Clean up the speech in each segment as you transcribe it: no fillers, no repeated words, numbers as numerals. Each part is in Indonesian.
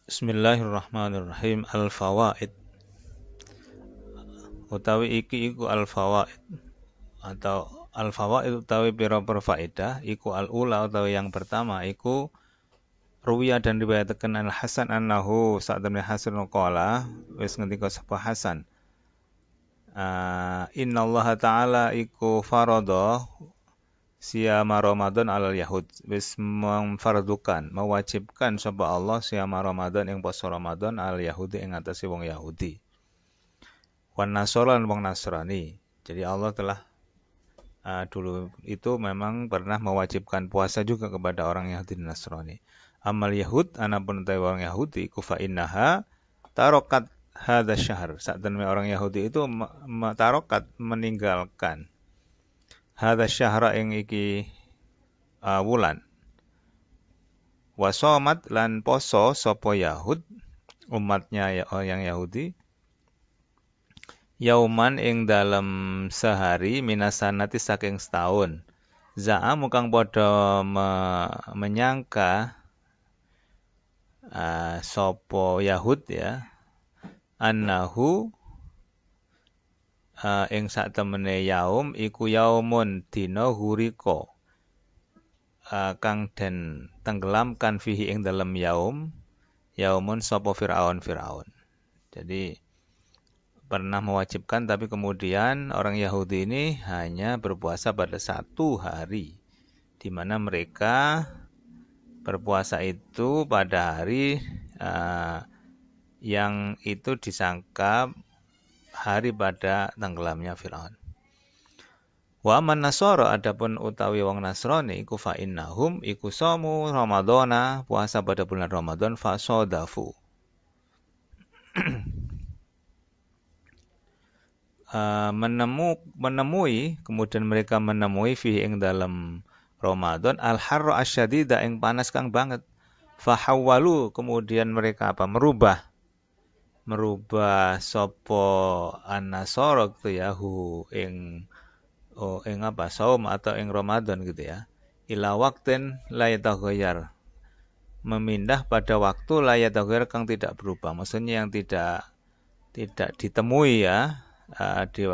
Bismillahirrahmanirrahim. Al-fawaid utawi iki iku al-fawaid atau al-fawaid utawi pira-pira faedah iku al-ula utawi yang pertama iku ruwiya dan riwayataken al-Hasan annahu sa'damne Hasan qala wis ngendika sapa Hasan innallaha ta'ala iku farada siyama Ramadan alal Yahud wis memfardukan mewajibkan sapa Allah siyama Ramadan ing poso Ramadan al Yahudi ing atase wong Yahudi wan Nasara lan wong Nasrani. Jadi Allah telah dulu itu memang pernah mewajibkan puasa juga kepada orang Yahudi dan Nasrani. Amal Yahud anapun utawi orang Yahudi kufa innaha tarokat hadza syahr. Sakdene orang Yahudi itu tarokat meninggalkan hadza syahra ing iki wulan. Wasomat lan poso sapa Yahud umatnya yang Yahudi yauman ing dalam sehari minasanati saking setahun. Za'amu kang padha menyangka sapa Yahud ya annahu ing satemene yaum iku yaumun dina huriko kang den tenggelamkan fihi ing dalam yaumun sapa Firaun. Jadi pernah mewajibkan tapi kemudian orang Yahudi ini hanya berpuasa pada satu hari di mana mereka berpuasa itu pada hari yang itu disangka hari pada tenggelamnya Firaun. Wa man Nasara adapun utawi wong Nasrani iku fa innahum iku shamu Ramadhana puasa pada bulan Ramadan fasadafu. Menemui kemudian mereka menemui fi ing dalam Ramadan al-harra asyadida ing panas kang banget. Fahawwalu kemudian mereka merubah sapa an-Nasara gitu ya ing saum atau ing Ramadan gitu ya. Ila waqtin la yataghayyar. Memindah pada waktu la yataghayyar kang tidak berubah. Maksudnya yang tidak ditemui ya di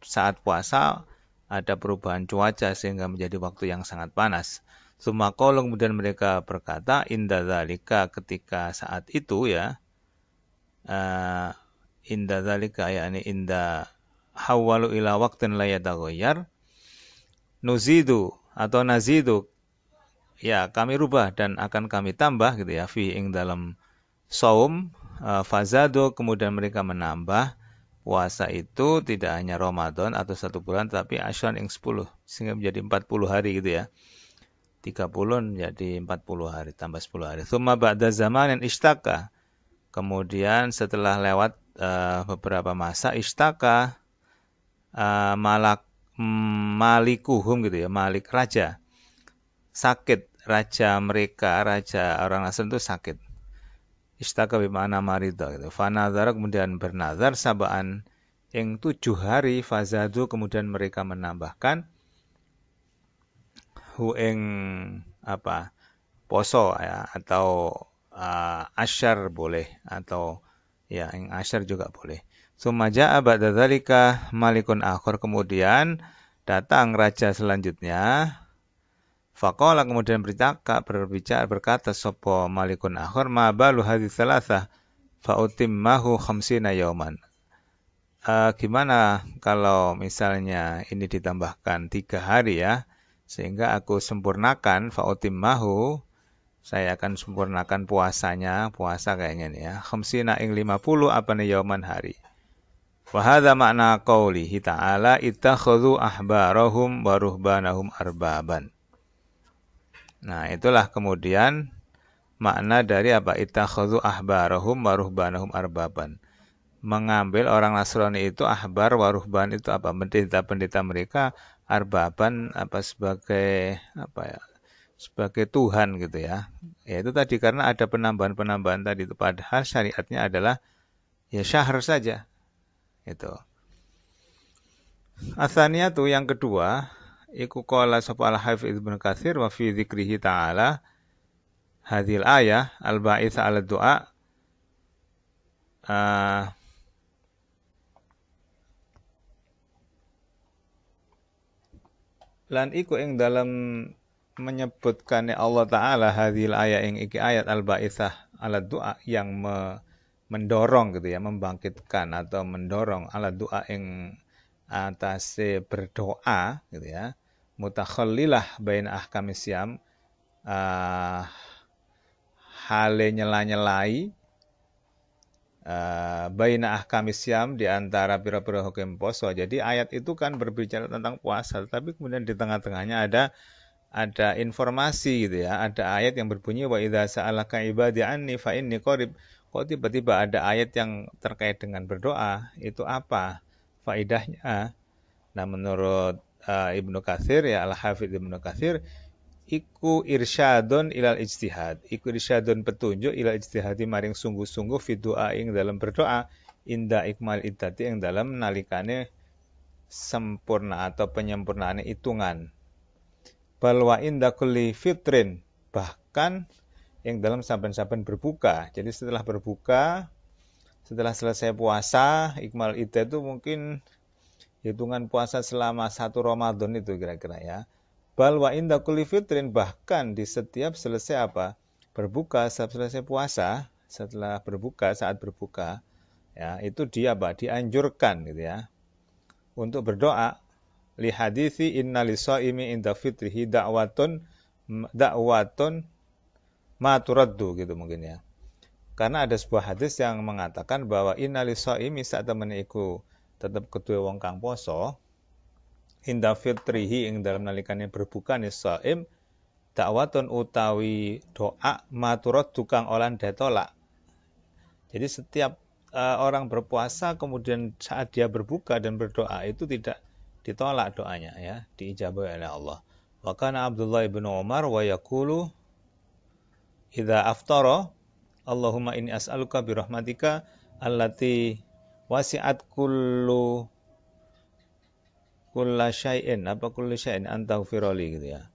saat puasa ada perubahan cuaca sehingga menjadi waktu yang sangat panas. Sumakala kemudian mereka berkata inda dzalika ketika saat itu ya inda dzalika yakni inda hawalu ila waqtin la yataghayyar nuzidu atau nazidu ya kami rubah dan akan kami tambah gitu ya fi ing dalam saum fazadu kemudian mereka menambah puasa itu tidak hanya Ramadan atau 1 bulan tapi asyran ing 10 sehingga menjadi 40 hari gitu ya. 30 menjadi 40 hari tambah 10 hari. Tsumma ba'da zamanin ishtaka. Kemudian setelah lewat beberapa masa ishtaka malikuhum gitu ya, malik raja. Sakit raja mereka, raja orang Nasrani itu sakit. Istaka bimana marida gitu. Fanazara kemudian bernazar sabaan yang 7 hari fazadu kemudian mereka menambahkan hu ing poso ya atau asyar boleh atau ya ing asyar juga boleh. Sumaja ba'da dzalika malikun akhir kemudian datang raja selanjutnya. Faqala kemudian berkata sapa malikun akhir ma balu hadhihi thalathah fa utimmahu 50 yauman. Gimana kalau misalnya ini ditambahkan 3 hari ya sehingga aku sempurnakan fa utimmahu saya akan sempurnakan puasa kayaknya nih ya 50 ing 50 apane yauman hari. Wa hadza makna qaulihi ta'ala ittakhadhu ahbarahum wa ruhbanahum arbaban. Nah, itulah kemudian makna dari ittakhadhu ahbarahum wa ruhbanahum arbaban. Mengambil orang Nasrani itu ahbar wa ruhban itu pendeta-pendeta mereka arbaban sebagai sebagai Tuhan gitu ya. Ya itu tadi karena ada penambahan-penambahan tadi itu padahal syariatnya adalah ya syahr saja. Itu. Atsaniyatu yang kedua iku qala sapa al-Hafidz Ibnu Katsir wa fi dzikrihi ta'ala hadhil ayah al-ba'its 'ala du'a uh, lan iku ing dalam menyebutkan Allah Ta'ala hadhil ayat ing iki ayat al-ba'itsah ala doa yang mendorong gitu ya, membangkitkan atau mendorong ala doa ing atase berdoa gitu ya, mutakhallilah baina ahkamis syam, hale nyela-nyelai baina ahkamis syam di antara pira-pira hukum poso. Jadi ayat itu kan berbicara tentang puasa, tapi kemudian di tengah-tengahnya ada informasi gitu ya, ada ayat yang berbunyi wa idza sa'alaka ibadi anni fa inni qarib. Kok tiba-tiba ada ayat yang terkait dengan berdoa? Itu apa faidahnya? Nah, menurut Ibnu Katsir ya, Al-Hafidz Ibnu Katsir, iku irsyadun ilal ijtihad. Iku irsyadun petunjuk ilal ijtihadi maring sungguh-sungguh fi doa ing dalam berdoa inda ikmal iddati ing dalam nalikane sempurna atau penyempurnaan hitungan. Balwa inda kulli fitrin, bahkan yang dalam saben-saben berbuka. Jadi setelah berbuka, setelah selesai puasa, ikmal iddah itu mungkin hitungan puasa selama 1 Ramadan itu kira-kira ya. Balwa inda kulli fitrin, bahkan di setiap selesai apa? Berbuka, selesai puasa, setelah berbuka, saat berbuka, ya, itu dia apa? Dianjurkan gitu ya. Untuk berdoa li hadithi inna lisaimi inda fitrihi da'watun ma turaddu gitu mungkin ya. Karena ada sebuah hadis yang mengatakan bahwa inna lisaimi saat temen iku tetap kedua wong kang poso inda fitrihi ing dalam nalikane berbuka ni saim da'watun utawi doa ma turaddu kang olan detolak. Jadi setiap orang berpuasa kemudian saat dia berbuka dan berdoa itu tidak ditolak doanya ya, diijabahi oleh Allah. Wa kana Abdullah bin Umar wa yaqulu idza aftara Allahumma inni as'aluka bi rahmatika allati wasi'at kulla syai'in anta ghfirli gitu ya.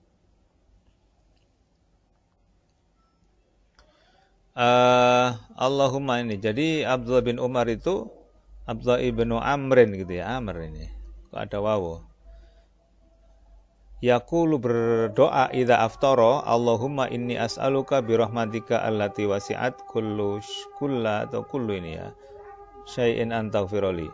Allahumma ini. Jadi Abdullah bin Umar itu Abdullah ibnu Amrin gitu ya, Amr ini. Kok ada wawu. Yaqulu berdoa idza aftara Allahumma inni as'aluka bi rahmatika allati wasi'at kulla atau kullu ini ya. Syai'in anta ghfirli.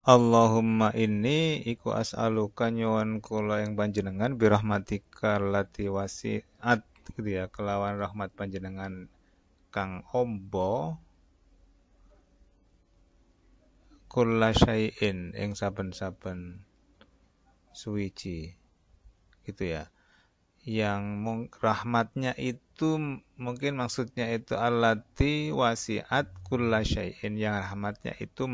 Allahumma inni iku as'aluka nyuwun kula ing panjenengan bi rahmatika allati wasi'at gitu ya, kelawan rahmat panjenengan kang ombo kulla syai'in ing saben-saben suwiji gitu ya, yang rahmatnya itu mungkin maksudnya itu allati wasi'at kulla syai'in, yang rahmatnya itu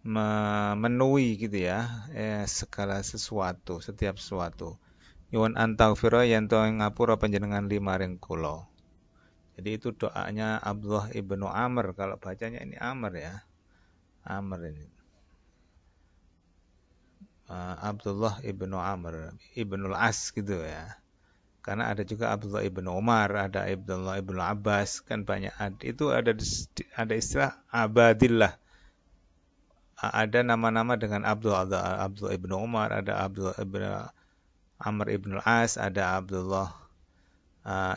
memenuhi gitu ya, segala sesuatu, setiap sesuatu. Nyuwun antaghfira yen to ngapura panjenengan limaring kula. Jadi itu doanya Abdullah ibnu Amr, kalau bacanya ini Amr ya, Amr ini. Abdullah ibnu Amr, ibnul As gitu ya. Karena ada juga Abdullah ibnu Umar, ada Abdullah ibnu Abbas, kan banyak. Itu ada istilah abadillah. Ada nama-nama dengan Abdullah ibnu Umar, ada Abdullah ibnu Amr ibnu As, ada Abdullah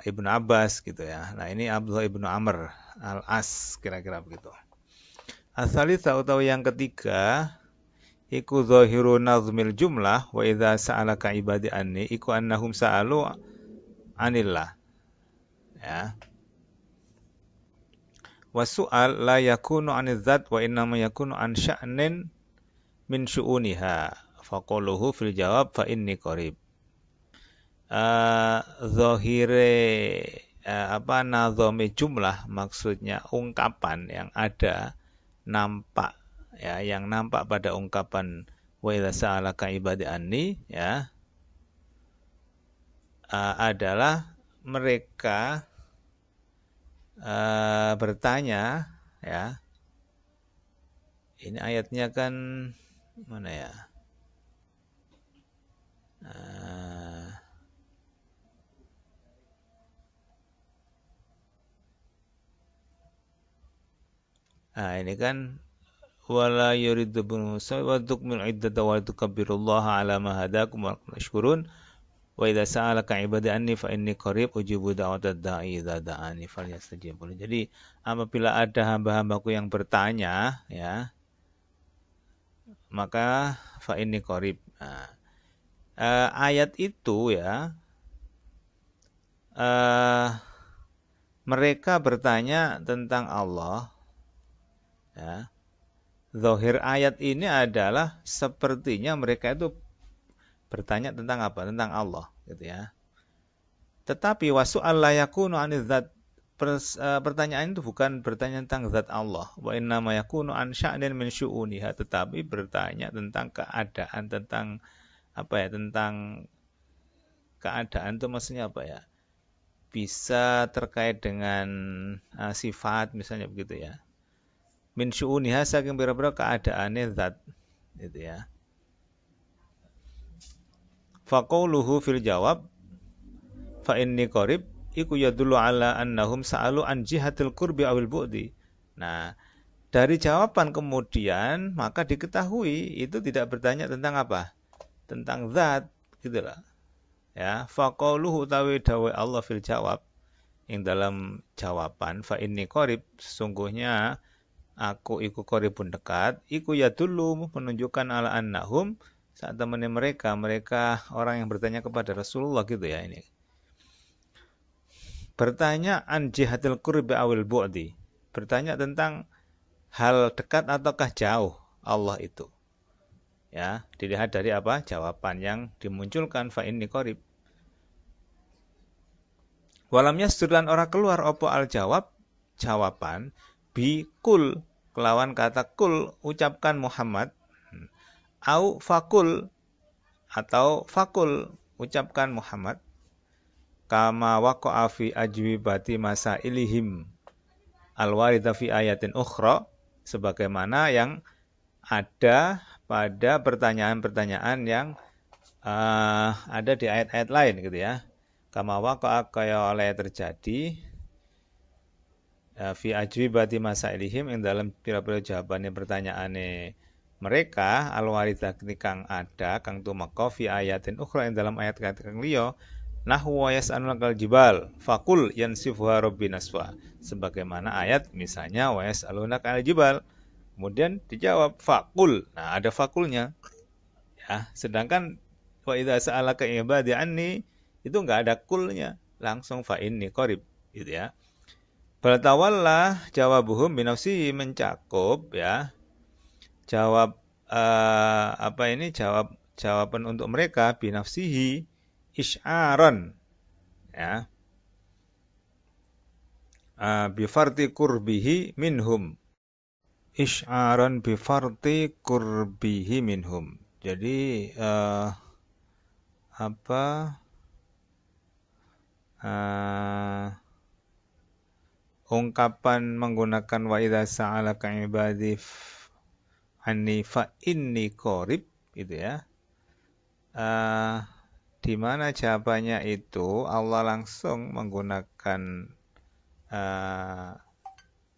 Ibnu Abbas gitu ya. Nah ini Abdullah ibnu Amr al-As, kira-kira begitu. Asalisa utawi yang ketiga iku zahiru nazmil jumlah wa idza sa'alaka ibadi anni iku annahum sa'alu anillah ya. Wasu'al la yakunu aniz zat wa innama yakunu an sya'nin min syu'uniha faquluhu fil jawab fa inni qarib. Zahire nazome jumlah, maksudnya ungkapan yang ada nampak ya, yang nampak pada ungkapan wa idza sa'alaka ibadi anni ya, adalah mereka bertanya ya. Ini ayatnya kan mana ya? Nah, ini kan wala yuridu bin wa tukmil iddata wa tukabbirullaha ala ma hadakum wa tashkurun wa idza sa'alaka ibadi anni fa inni qarib ujibu da'watad da'i idza da'ani falyastajibu. Jadi apabila ada hamba-hambaku yang bertanya, ya, maka fa inni qarib. Nah, ayat itu ya, mereka bertanya tentang Allah, ya. Zahir ayat ini adalah sepertinya mereka itu bertanya tentang apa? Tentang Allah, gitu ya. Tetapi wasu'al la yakunu 'anil dzat, pertanyaan itu bukan bertanya tentang zat Allah. Wa inna ma yakunu an sya'nin min syu'uniha, tetapi bertanya tentang keadaan, tentang apa ya? Tentang keadaan itu maksudnya apa ya? Bisa terkait dengan sifat misalnya begitu ya. Min syu'uniha, saking bira-bira keadaannya zat, gitu ya. Faqauluhu fil jawab fa inni qarib iku yadullu ala annahum sa'alu an jihatil qurbi awil bu'di. Nah, dari jawaban kemudian maka diketahui itu tidak bertanya tentang apa? Tentang zat, gitu lah. Ya, faqauluhu tawi dawe Allah fil jawab, yang dalam jawaban fa inni qarib, sesungguhnya aku iku qaribun dekat, iku yadullu menunjukkan ala annahum, saat temannya mereka orang yang bertanya kepada Rasulullah, gitu ya, ini bertanya an jihatil qurbi awil bu'di, bertanya tentang hal dekat ataukah jauh Allah itu, ya, dilihat dari apa? Jawaban yang dimunculkan fa inni qarib. Walam yasturlan ora keluar opo al jawab, jawaban bi kul, kelawan kata kul, ucapkan Muhammad, au fakul, atau fakul, ucapkan Muhammad, kama waqa'a fi ajwibati masailihim alwarida fi ayatin ukhra, sebagaimana yang ada pada pertanyaan-pertanyaan yang ada di ayat-ayat lain, gitu ya. Kama waqa'a, kaya oleh terjadi fi ajwibati masailihim, yang dalam pira-pira jawabannya pertanyaannya mereka alwaridah kang ada kang tumeka fi ayatin ukhra, yang dalam ayat kang liya, nahwu wa yas'alunakal jibal faqul yansifuha rabbi nasfa, sebagaimana ayat misalnya wa yas'alunakal jibal, kemudian dijawab faqul. Nah, ada fakulnya, ya, sedangkan wa idza sa'alaka ibadi anni itu enggak ada kulnya, langsung fa inni qarib, gitu ya. Baltawalla jawabuhum binafsihi, mencakup, ya, jawab jawaban untuk mereka binafsihi isy'aran, ya, bifarti qurbihi minhum, isy'aran bifarti qurbihi minhum. Jadi ungkapan menggunakan wa idza sa'alaka ibadi anni fa inni qarib, gitu ya. Di mana jawabannya itu Allah langsung menggunakan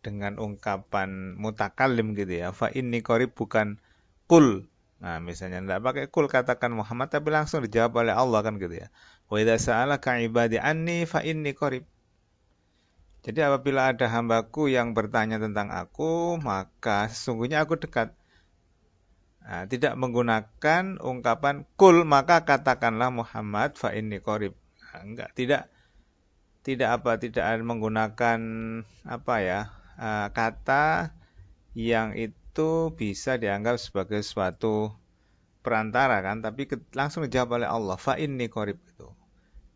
dengan ungkapan mutakallim, gitu ya. Fa inni qarib, bukan kul. Nah, misalnya tidak pakai kul, katakan Muhammad, tapi langsung dijawab oleh Allah, kan, gitu ya. Wa idza sa'alaka ibadi anni fa inni qarib. Jadi apabila ada hambaku yang bertanya tentang aku, maka sesungguhnya aku dekat. Nah, tidak menggunakan ungkapan kul, maka katakanlah Muhammad fa inni qarib. Nah, enggak, tidak menggunakan kata yang itu bisa dianggap sebagai suatu perantara, kan, tapi langsung dijawab oleh Allah fa inni qarib itu.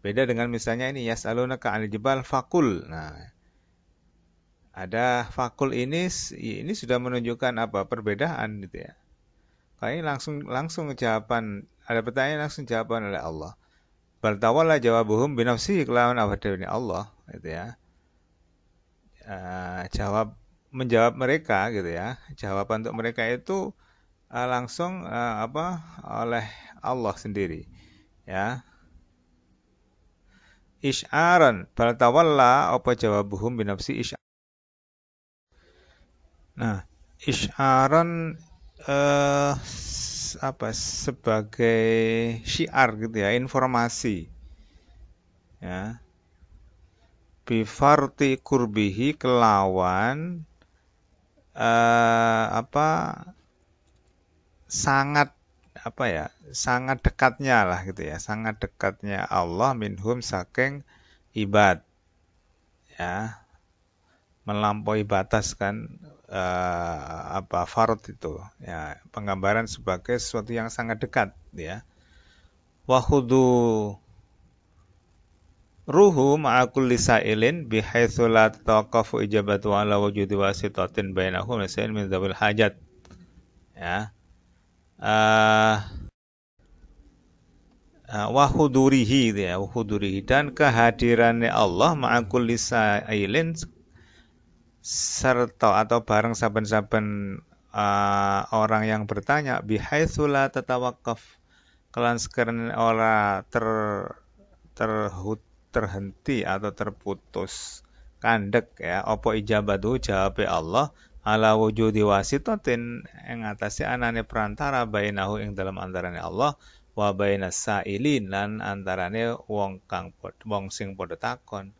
Beda dengan misalnya ini yas'alunaka 'anil jibal faqul. Nah, ada fakul ini sudah menunjukkan apa? Perbedaan, gitu ya. Kalau ini langsung jawaban, ada pertanyaan langsung jawaban oleh Allah. Bal tawalla jawabuhum binafsihi, kelawan awadawi Allah, gitu ya. Menjawab mereka, gitu ya. Jawaban untuk mereka itu langsung oleh Allah sendiri, ya. Isy'aran bal tawalla apa jawabuhum binafsi isy'aran. Nah, isyaran sebagai syiar gitu ya, informasi ya. Bifarti kurbihi kelawan sangat sangat dekatnya lah gitu ya, sangat dekatnya Allah minhum saking ibad ya, melampaui batas kan, fard itu ya, penggambaran sebagai sesuatu yang sangat dekat ya. Wahudu ruhu ma'a kulli sa'ilin bihaitsu la tatawaqqafu ijabatu ala wujudi wasitatin bainahum lasain min dzawil hajat ya. Wahudurihi ya, wahudurihi, dan kehadirannya Allah ma'a kulli sa'ilin serta atau bareng saben-saben orang yang bertanya bihaitsu la tatawaqqaf kelan sekiranya ora terhenti atau terputus kandek ya apa ijabatu jawabe Allah ala wujudi wasitatin ing atase anane perantara bainahu ing dalam antarane Allah wa bainas sailin lan antarane wong sing padha takon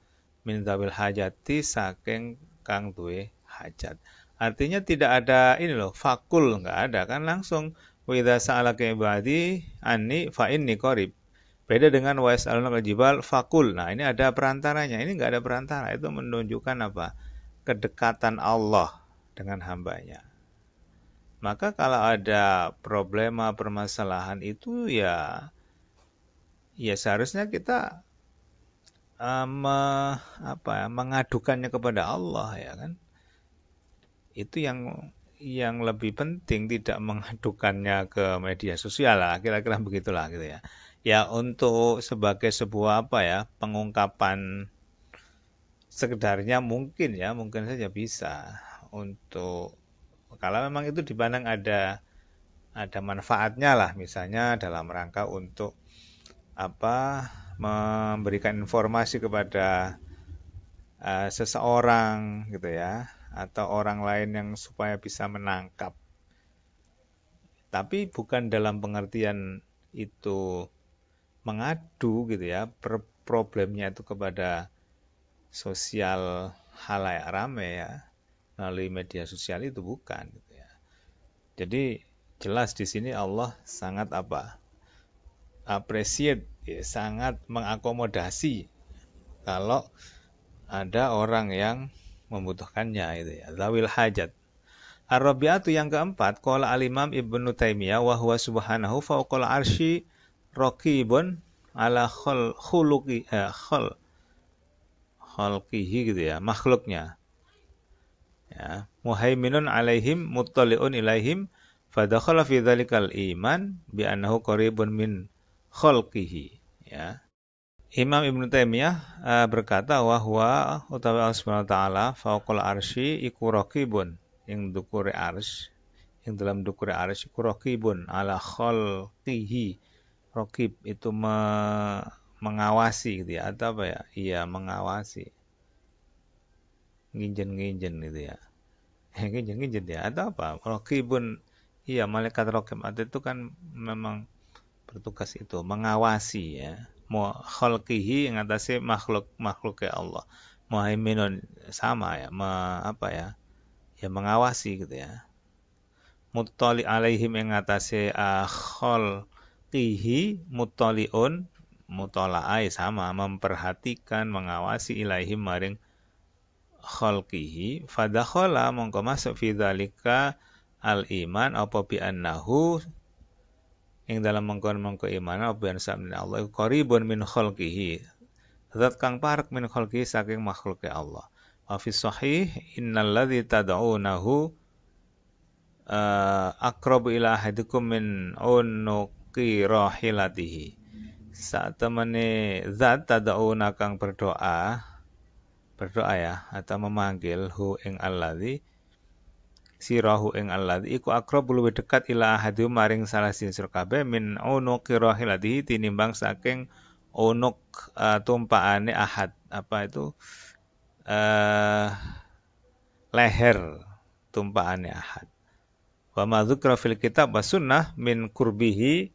min dzawil hajati saking kang duwe hajat. Artinya tidak ada ini loh, fakul nggak ada kan, langsung wa idza sa'alaka ibadi anni fa inni qarib. Beda dengan wa yas'alunaka jibal fakul. Nah, ini ada perantaranya. Ini nggak ada perantara. Itu menunjukkan apa? Kedekatan Allah dengan hambanya. Maka kalau ada problema, permasalahan itu ya seharusnya kita mengadukannya kepada Allah ya kan. Itu yang lebih penting, tidak mengadukannya ke media sosial lah, kira-kira begitulah gitu ya. Ya untuk sebagai sebuah pengungkapan sekedarnya mungkin saja bisa, untuk kalau memang itu dipandang ada manfaatnya lah, misalnya dalam rangka untuk memberikan informasi kepada seseorang gitu ya, atau orang lain yang supaya bisa menangkap. Tapi bukan dalam pengertian itu mengadu gitu ya, problemnya itu kepada sosial halayak rame ya, melalui media sosial, itu bukan gitu ya. Jadi jelas di sini Allah sangat appreciate ya, sangat mengakomodasi kalau ada orang yang membutuhkannya itu ya, zawil hajat. Ar-rabi'atu yang keempat, qala al-Imam Ibnu Taimiyah wa huwa subhanahu fawqal arsy raqibun ala khalqihi gitu ya, makhluknya. Ya, muhaiminun alaihim muttali'un ilaihim fadakhala fi dzalikal iman bi annahu qaribun min khalqihi ya. Imam Ibnu Taimiyah berkata bahwa utawi Allah Subhanahu wa taala fauqal arsy iku raqibun, ing dukure arsy, ing dalam dukure arsy iku raqibun ala khalqihi. Raqib itu mengawasi gitu ya, atau iya mengawasi. Nginjen-nginjen gitu ya. Nginjen-nginjen ya, atau apa? Raqibun, iya malaikat raqib itu kan memang bertugas itu mengawasi ya. Khalqihi yang atasnya makhluk ya Allah. Muhaiminun sama ya, mengawasi gitu ya. Muttali alaihim yang atasnya khalqihi, muttaliun, mutola'ai sama, memperhatikan, mengawasi ilaihim maring khalqihi. Fadakhala mongko masuk fi dzalika al-iman apa bi annahu ing dalam mengkon-mengko iman apa yang sabda Allah qaribun min khalqihi, zat kang parek min khalqihi saking makhluk Allah. Wa fi sahih innal ladzi tad'unahu aqrabu ila ahadikum min unuqi rahilatihi. Saat temene zat tad'una kang berdoa ya, atau memanggil hu ing alladzi sirahu ing alladzi iku aqrabu luwih dekat ila ahadum maring salah sira kabeh min unuqi rahilatihi tinimbang saking unuk tumpaane ahad, leher tumpahannya ahad. Wa ma dzukra fil kitab was sunnah min qurbihi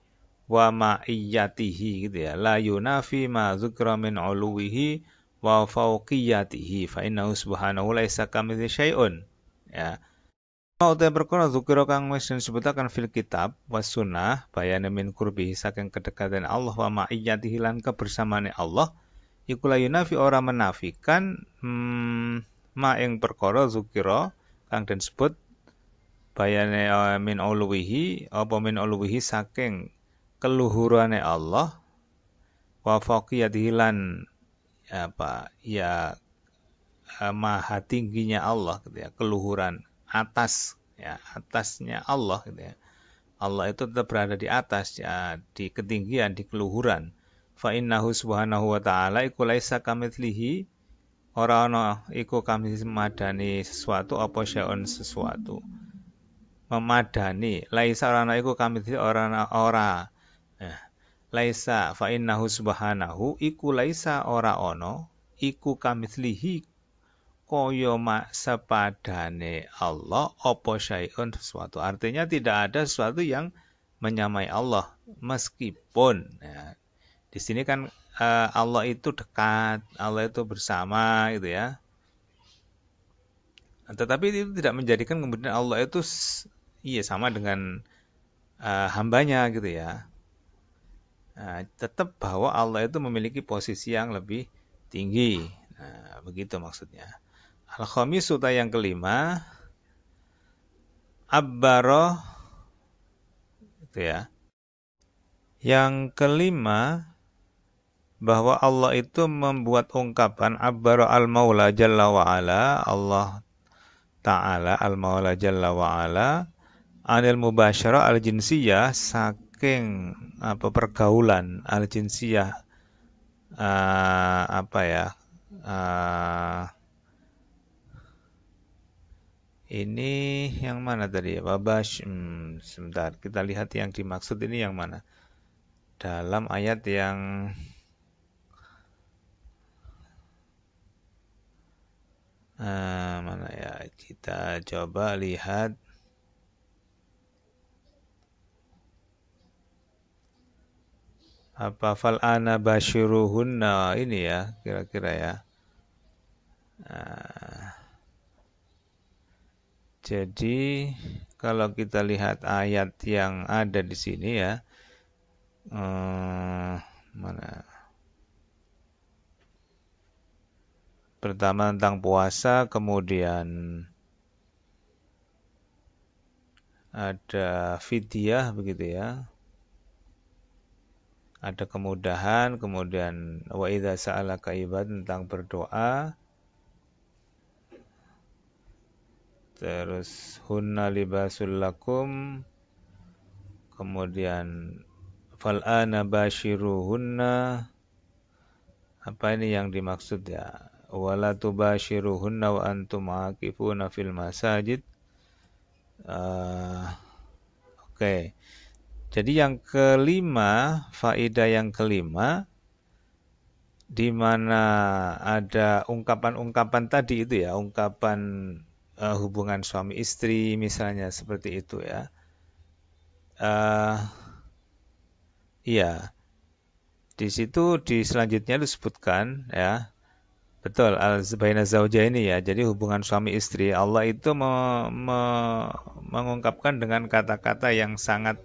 wa ma'iyatihi gitu ya. La yunafi ma dzukra min uluwihi wa fauqiyatihi fa innahu subhanahu laisa kamitslihi syai'un. Ya. Mau te perkara dzukira kang wis disebutaken fil kitab was sunnah bayane min qurbihi saking kedekatan Allah wa ma'iyatihi lan kebersamaane Allah iku la yunafi ora menafikan ma ing perkara dzukira kang den sebut bayane min uluwihi apa min uluwihi saking keluhurane Allah wa faqiyatihi lan apa ya maha tingginya Allah gitu ya, keluhuran atas ya, atasnya Allah gitu ya. Allah itu tetap berada di atas ya, di ketinggian, di keluhuran. Fa innahu subhanahu wa ta'ala iku laisa kamitslihi ora ana iku kami memadani sesuatu apa syai'un sesuatu. Memadani laisa ora ana iku kamitslihi ora. Laisa fa innahu subhanahu iku laisa ora ana iku kamitslihi kaya sepadane Allah apa syai'un sesuatu. Artinya tidak ada sesuatu yang menyamai Allah meskipun ya, di sini kan Allah itu dekat, Allah itu bersama gitu ya. Tetapi itu tidak menjadikan kemudian Allah itu sama dengan hambanya gitu ya. Tetap bahwa Allah itu memiliki posisi yang lebih tinggi. Nah, begitu maksudnya. Al-khamisu yang kelima, abbaro itu ya. Yang kelima, bahwa Allah itu membuat ungkapan abbaro al-maula jalla wa ala, Allah Ta'ala al-maula jalla wa ala, anil mubasyarah al-jinsiyah, saking pergaulan al-jinsiyah ini yang mana tadi ya? Sebentar, kita lihat yang dimaksud ini yang mana. Dalam ayat yang mana ya? Kita coba lihat. Apa fal'ana basyiruhunna ini ya, kira-kira ya. Jadi kalau kita lihat ayat yang ada di sini ya, mana? Pertama tentang puasa, kemudian ada fidyah begitu ya. Ada kemudahan, kemudian wa idza sa'alaka ibad tentang berdoa. Terus hunna libasul lakum. Kemudian fal'ana basyiruhunna. Apa ini yang dimaksud ya? Wala tubasyiruhunna wa antum aqifuna fil masajid. Oke. Jadi yang kelima, faedah yang kelima, di mana ada ungkapan-ungkapan tadi itu ya, ungkapan hubungan suami istri misalnya seperti itu ya. Iya. Di situ selanjutnya disebutkan ya. Betul, al-baina zaujaini ya. Jadi hubungan suami istri, Allah itu mengungkapkan dengan kata-kata yang sangat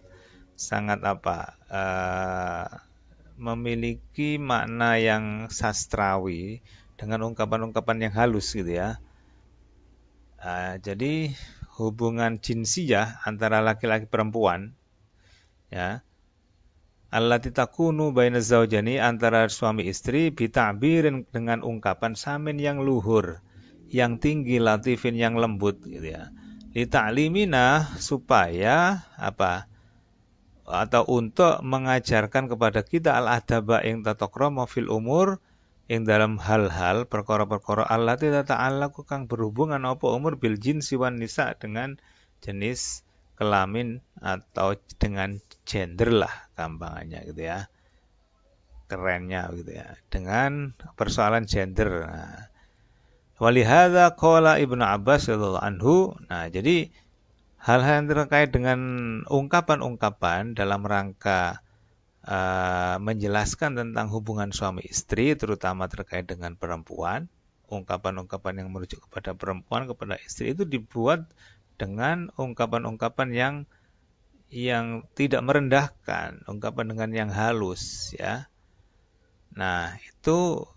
memiliki makna yang sastrawi dengan ungkapan-ungkapan yang halus gitu ya. Jadi hubungan jinsiyah antara laki-laki perempuan ya, allati takunu baina zaujani, antara suami istri, bita'birin dengan ungkapan samin yang luhur, yang tinggi, latifin yang lembut gitu ya. Li ta'limina, supaya atau untuk mengajarkan kepada kita al-adaba ing tata krama fil umur ing dalam hal-hal perkara-perkara allati ta'allaqu kang berhubungan apa umur bil jinsi wan nisa, dengan jenis kelamin atau dengan gender lah gampangannya gitu ya. Kerennya gitu ya. Dengan persoalan gender. Nah, Walihada qala Ibnu Abbas radhiyallahu anhu. Nah, jadi hal-hal yang terkait dengan ungkapan-ungkapan dalam rangka menjelaskan tentang hubungan suami istri, terutama terkait dengan perempuan, ungkapan-ungkapan yang merujuk kepada perempuan, kepada istri itu dibuat dengan ungkapan-ungkapan yang tidak merendahkan, ungkapan dengan yang halus, ya. Nah, itu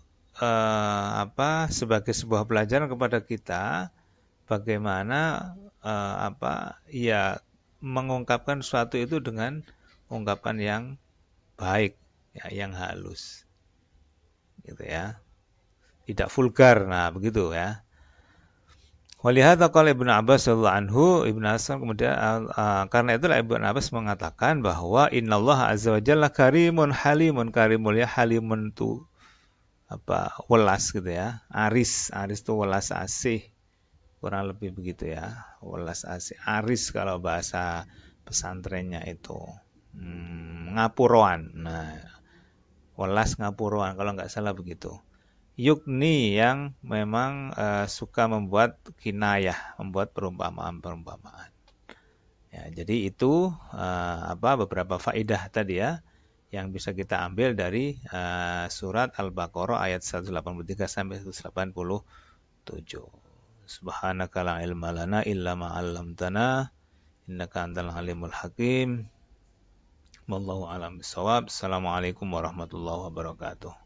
sebagai sebuah pelajaran kepada kita bagaimana mengungkapkan sesuatu itu dengan ungkapan yang baik, ya, yang halus, gitu ya, tidak vulgar. Nah, begitu ya. Walihada qala Ibnu Abbas radhiyallahu anhu, Ibnu Abbas kemudian karena itulah Ibnu Abbas mengatakan bahwa innallaha azza wa jalla karimun halimun. Karimul ya, halimun itu welas gitu ya. Aris itu welas asih. Kurang lebih begitu ya. Welas asih. Aris kalau bahasa pesantrennya itu. Ngapuroan. Nah, welas ngapuroan kalau nggak salah begitu. Yukni yang memang suka membuat kinayah, membuat perumpamaan. Ya, jadi itu beberapa faidah tadi ya yang bisa kita ambil dari surat Al-Baqarah ayat 183 sampai 187. Subhanaka la ilma lana illa ma 'allamtana innaka antal alimul hakim. Wallahu a'lam bishawab. Assalamualaikum warahmatullahi wabarakatuh.